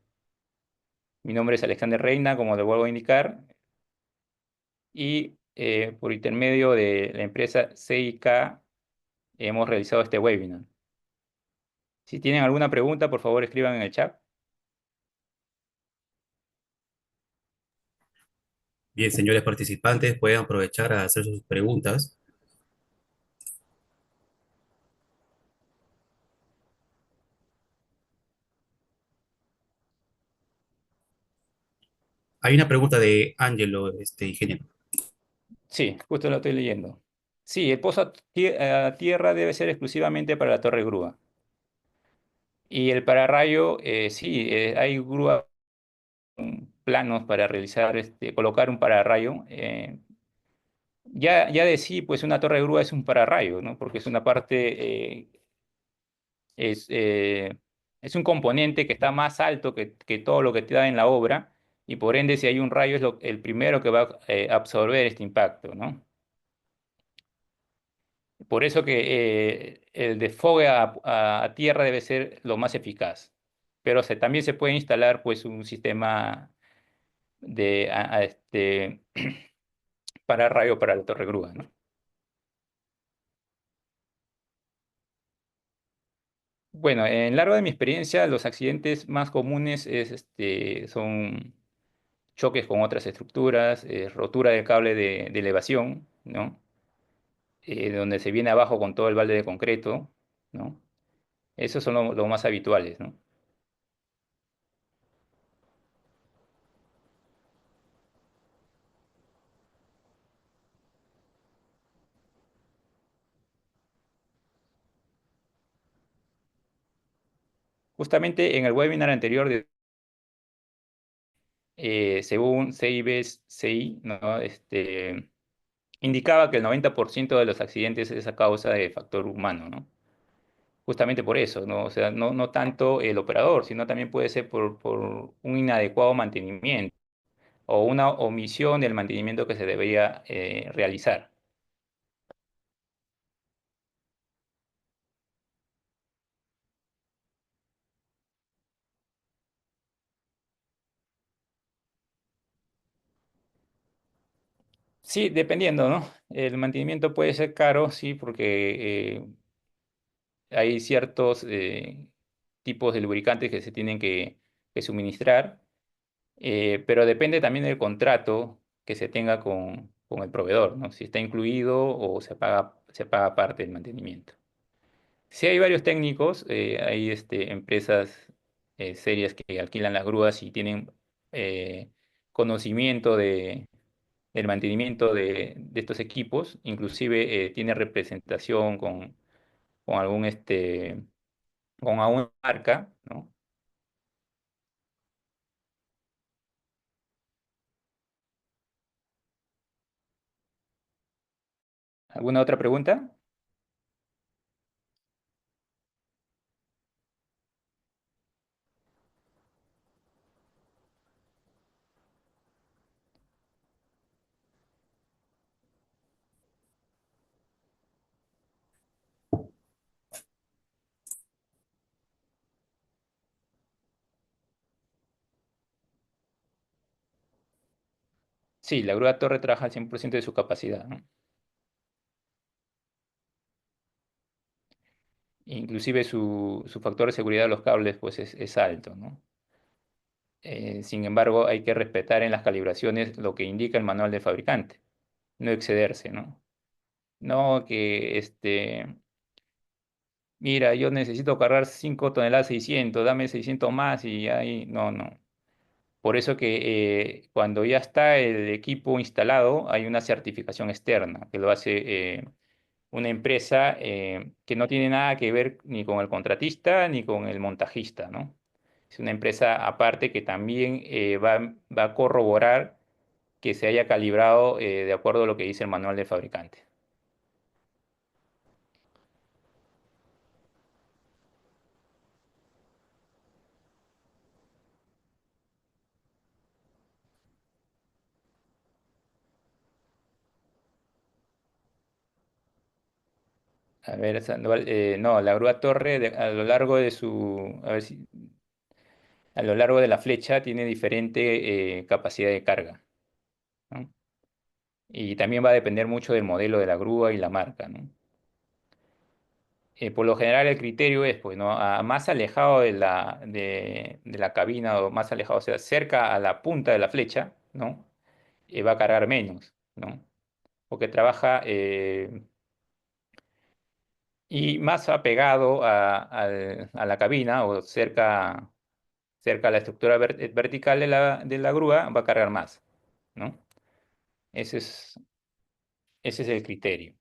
Mi nombre es Alexander Reina, como le vuelvo a indicar, y por intermedio de la empresa CIK hemos realizado este webinar. Si tienen alguna pregunta, por favor escriban en el chat. Bien, señores participantes, pueden aprovechar a hacer sus preguntas. Hay una pregunta de Ángelo, ingeniero. Sí, justo lo estoy leyendo. Sí, el pozo a tierra debe ser exclusivamente para la torre grúa. Y el pararrayo, sí, hay grúas planos para realizar, colocar un pararrayo. Ya de sí, pues una torre grúa es un pararrayo, ¿no? Porque es una parte, es, eh, es un componente que está más alto que todo lo que te da en la obra, y por ende, si hay un rayo, es el primero que va a absorber este impacto, ¿no? Por eso que el desfogue a tierra debe ser lo más eficaz. Pero también se puede instalar pues un sistema de para rayo para la torre grúa, ¿no? Bueno, en lo largo de mi experiencia, los accidentes más comunes son choques con otras estructuras, rotura del cable de elevación, ¿no? Donde se viene abajo con todo el balde de concreto, ¿no? Esos son los más habituales, ¿no? Justamente en el webinar anterior, según CIBS-CI, ¿no? Indicaba que el 90% de los accidentes es a causa de factor humano, ¿no? Justamente por eso, ¿no? O sea, no tanto el operador, sino también puede ser por un inadecuado mantenimiento o una omisión del mantenimiento que se debería realizar. Sí, dependiendo, ¿no? El mantenimiento puede ser caro, sí, porque hay ciertos tipos de lubricantes que se tienen que suministrar, pero depende también del contrato que se tenga con el proveedor, ¿no? Si está incluido o se paga parte del mantenimiento. Sí, hay varios técnicos, hay empresas serias que alquilan las grúas y tienen conocimiento del mantenimiento de estos equipos, inclusive tiene representación con con alguna marca, ¿no? ¿Alguna otra pregunta? Sí, la grúa torre trabaja al 100% de su capacidad, ¿no? Inclusive su factor de seguridad de los cables pues es alto, ¿no? Sin embargo, hay que respetar en las calibraciones lo que indica el manual del fabricante, no excederse, ¿no? No que mira, yo necesito cargar 5 toneladas 600, dame 600 más y ahí, no, no. Por eso que cuando ya está el equipo instalado, hay una certificación externa que lo hace una empresa que no tiene nada que ver ni con el contratista ni con el montajista, ¿no? Es una empresa aparte que también va a corroborar que se haya calibrado de acuerdo a lo que dice el manual del fabricante. A ver, no, la grúa torre a lo largo de su, a ver si, a lo largo de la flecha tiene diferente capacidad de carga, ¿no? Y también va a depender mucho del modelo de la grúa y la marca, ¿no? Por lo general el criterio es, pues, ¿no? Más alejado de la cabina o más alejado, o sea, cerca a la punta de la flecha, ¿no? Va a cargar menos, ¿no? Porque trabaja y más apegado a la cabina o cerca a la estructura vertical de la grúa, va a cargar más, ¿no? Ese es, ese es el criterio.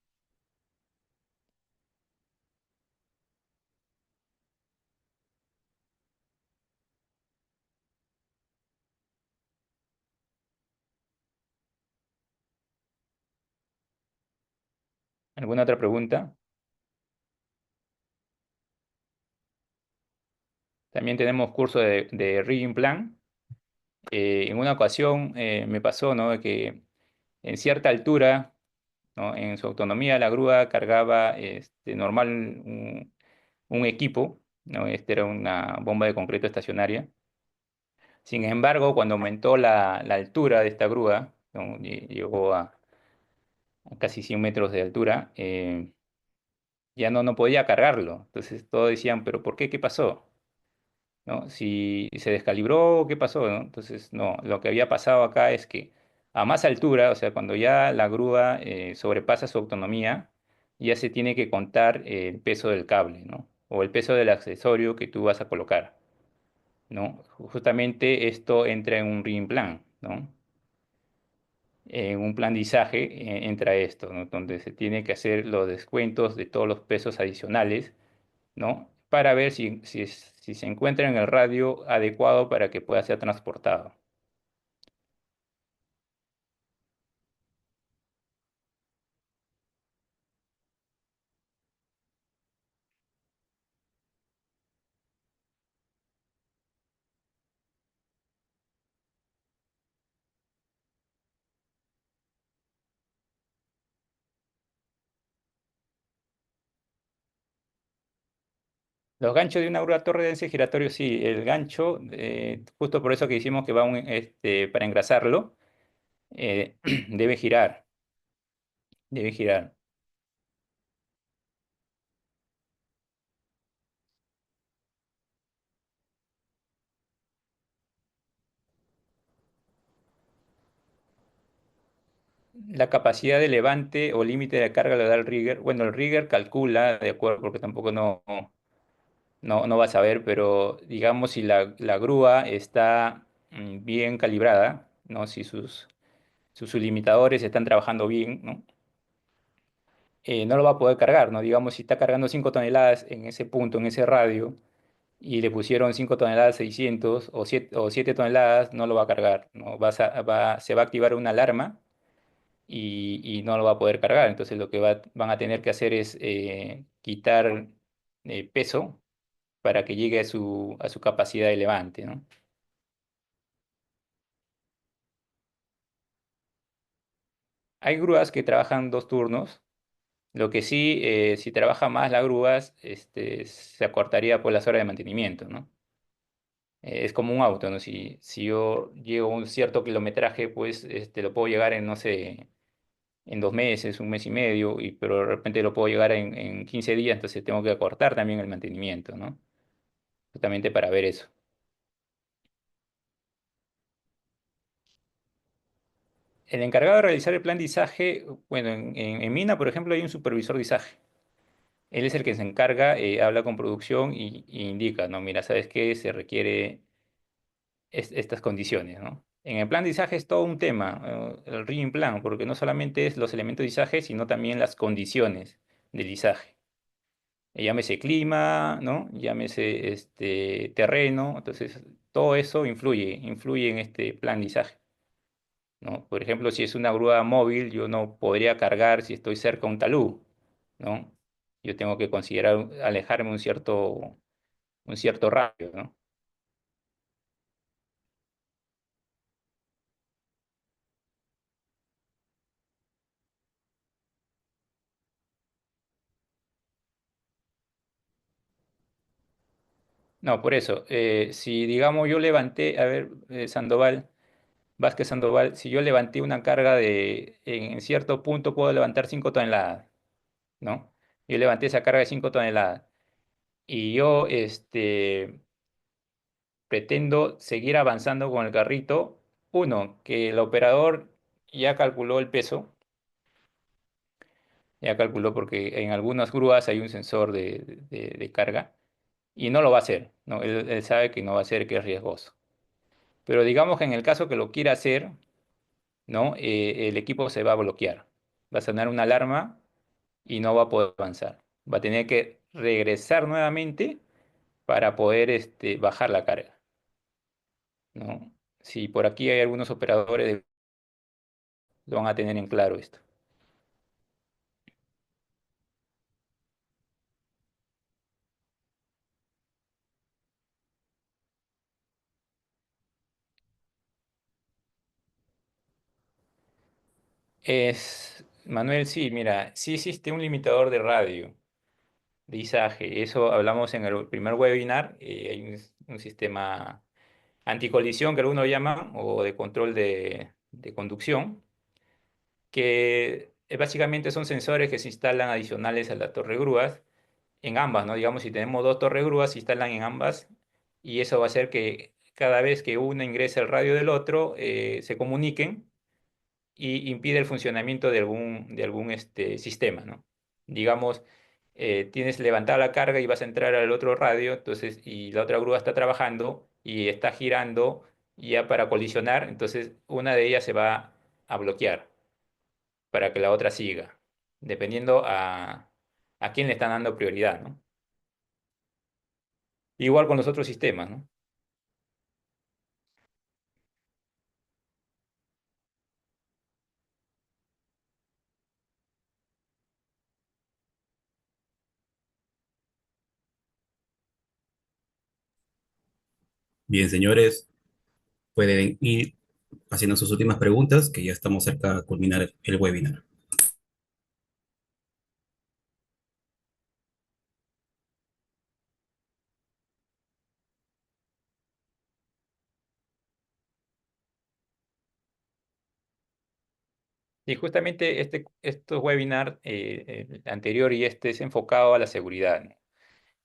¿Alguna otra pregunta? También tenemos curso de rigging plan. En una ocasión me pasó, ¿no? Que en cierta altura, ¿no? En su autonomía, la grúa cargaba normal un equipo, ¿no? Este era una bomba de concreto estacionaria. Sin embargo, cuando aumentó la altura de esta grúa, ¿no? Llegó a casi 100 metros de altura, ya no podía cargarlo. Entonces todos decían, ¿pero por qué? ¿Qué pasó? ¿No? Si se descalibró, ¿qué pasó? ¿No? Entonces, no, lo que había pasado acá es que a más altura, o sea, cuando ya la grúa sobrepasa su autonomía, ya se tiene que contar el peso del cable, ¿no? O el peso del accesorio que tú vas a colocar, ¿no? Justamente esto entra en un RIM plan, ¿no? En un plan de izaje entra esto, ¿no? Donde se tiene que hacer los descuentos de todos los pesos adicionales, ¿no? Para ver si se encuentra en el radio adecuado para que pueda ser transportado. Los ganchos de una grúa torre deben ser giratorios, sí. El gancho, justo por eso que hicimos que va para engrasarlo, debe girar, debe girar. La capacidad de levante o límite de carga lo da el rigger. Bueno, el rigger calcula, de acuerdo, porque tampoco no va a saber, pero digamos si la grúa está bien calibrada, ¿no? Si sus limitadores están trabajando bien, ¿no? No lo va a poder cargar, ¿no? Digamos, si está cargando 5 toneladas en ese punto, en ese radio, y le pusieron 5 toneladas 600 o 7 toneladas, no lo va a cargar, ¿no? Se va a activar una alarma y no lo va a poder cargar. Entonces lo que van a tener que hacer es quitar peso para que llegue a su capacidad de levante, ¿no? Hay grúas que trabajan 2 turnos. Lo que sí, si trabaja más las grúas, se acortaría por las horas de mantenimiento, ¿no? Es como un auto, ¿no? Si yo llego a un cierto kilometraje, pues lo puedo llegar en, no sé, en 2 meses, un mes y medio, pero de repente lo puedo llegar en 15 días, entonces tengo que acortar también el mantenimiento, ¿no? Justamente para ver eso. El encargado de realizar el plan de izaje, bueno, en Mina, por ejemplo, hay un supervisor de izaje. Él es el que se encarga, habla con producción y indica, ¿no? Mira, ¿sabes qué? Se requiere estas condiciones, ¿no? En el plan de izaje es todo un tema, el rigging plan, porque no solamente es los elementos de izaje, sino también las condiciones del izaje. Llámese clima, ¿no? Llámese terreno, entonces todo eso influye en este plan de izaje, ¿no? Por ejemplo, si es una grúa móvil, yo no podría cargar si estoy cerca a un talud, ¿no? Yo tengo que considerar alejarme un cierto radio, ¿no? No, por eso, si digamos yo levanté, a ver, Sandoval, Vázquez Sandoval, si yo levanté una carga en cierto punto puedo levantar 5 toneladas, ¿no? Yo levanté esa carga de 5 toneladas y yo pretendo seguir avanzando con el carrito. Uno, que el operador ya calculó el peso, ya calculó porque en algunas grúas hay un sensor de carga y no lo va a hacer, ¿no? Él sabe que no va a hacer, que es riesgoso. Pero digamos que en el caso que lo quiera hacer, ¿no? El equipo se va a bloquear. Va a sonar una alarma y no va a poder avanzar. Va a tener que regresar nuevamente para poder bajar la carga, ¿no? Si por aquí hay algunos operadores, lo van a tener en claro esto. Manuel, sí, mira, sí existe un limitador de radio, de izaje. Eso hablamos en el primer webinar. Hay un sistema anticolisión que algunos llaman, o de control de conducción, que básicamente son sensores que se instalan adicionales a la torre grúas, en ambas, ¿no? Digamos, si tenemos dos torres grúas, se instalan en ambas, y eso va a hacer que cada vez que uno ingrese al radio del otro, se comuniquen y impide el funcionamiento de algún sistema, ¿no? Digamos, tienes levantada la carga y vas a entrar al otro radio, entonces, y la otra grúa está trabajando y está girando ya para colisionar, entonces una de ellas se va a bloquear para que la otra siga, dependiendo a quién le están dando prioridad, ¿no? Igual con los otros sistemas, ¿no? Bien, señores, pueden ir haciendo sus últimas preguntas, que ya estamos cerca de culminar el webinar. Y justamente estos webinars, el anterior y este, es enfocado a la seguridad, ¿no?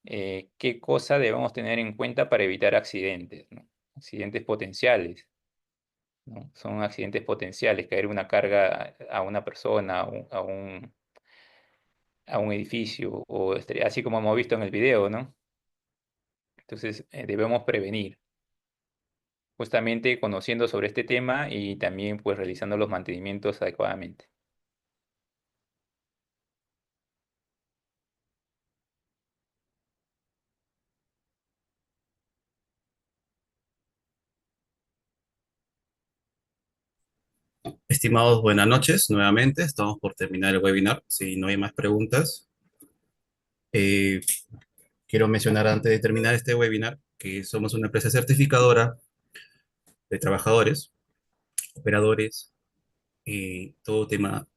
¿Qué cosa debemos tener en cuenta para evitar accidentes, ¿no? Accidentes potenciales, ¿no? Son accidentes potenciales, caer una carga a una persona, a un edificio, o así como hemos visto en el video, ¿no? Entonces, debemos prevenir, justamente conociendo sobre este tema y también pues realizando los mantenimientos adecuadamente. Estimados, buenas noches. Nuevamente, estamos por terminar el webinar. Si no hay más preguntas, eh, quiero mencionar antes de terminar este webinar que somos una empresa certificadora de trabajadores, operadores, todo tema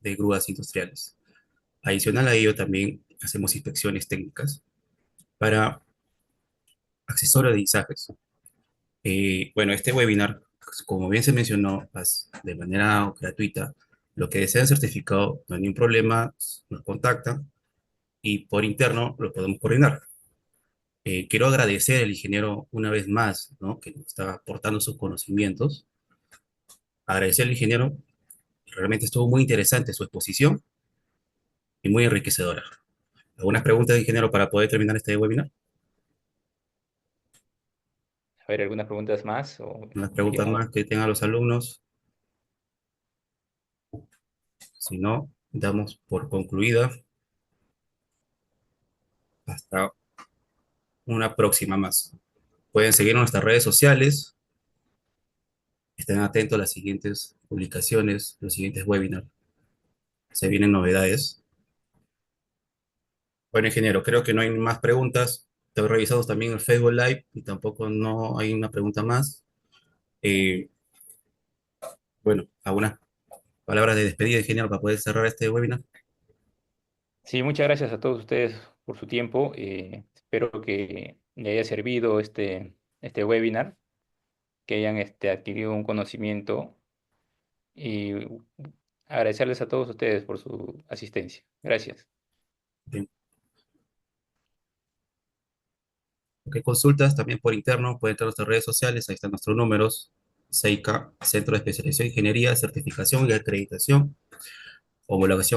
de grúas industriales. Adicional a ello, también hacemos inspecciones técnicas para accesorios de izajes. Bueno, este webinar, como bien se mencionó, de manera gratuita. Lo que desean certificado, no hay ningún problema, nos contactan y por interno lo podemos coordinar. Quiero agradecer al ingeniero una vez más, ¿no? Que nos está aportando sus conocimientos. Agradecer al ingeniero, realmente estuvo muy interesante su exposición y muy enriquecedora. ¿Algunas preguntas, ingeniero, para poder terminar este webinar? A ver, ¿algunas preguntas más? ¿Unas O preguntas ya. más que tengan los alumnos? Si no, damos por concluida hasta una próxima más. Pueden seguir en nuestras redes sociales. Estén atentos a las siguientes publicaciones, los siguientes webinars. Se vienen novedades. Bueno, ingeniero, creo que no hay más preguntas. Estoy revisando también el Facebook Live y tampoco no hay una pregunta más. Eh, bueno, algunas palabras de despedida, ingeniero, para poder cerrar este webinar. Sí, muchas gracias a todos ustedes por su tiempo. Espero que le haya servido este webinar, que hayan adquirido un conocimiento y agradecerles a todos ustedes por su asistencia. Gracias. Bien. Ok, consultas también por interno, pueden entrar a nuestras redes sociales, ahí están nuestros números, CEICA, Centro de Especialización en Ingeniería, Certificación y Acreditación, homologación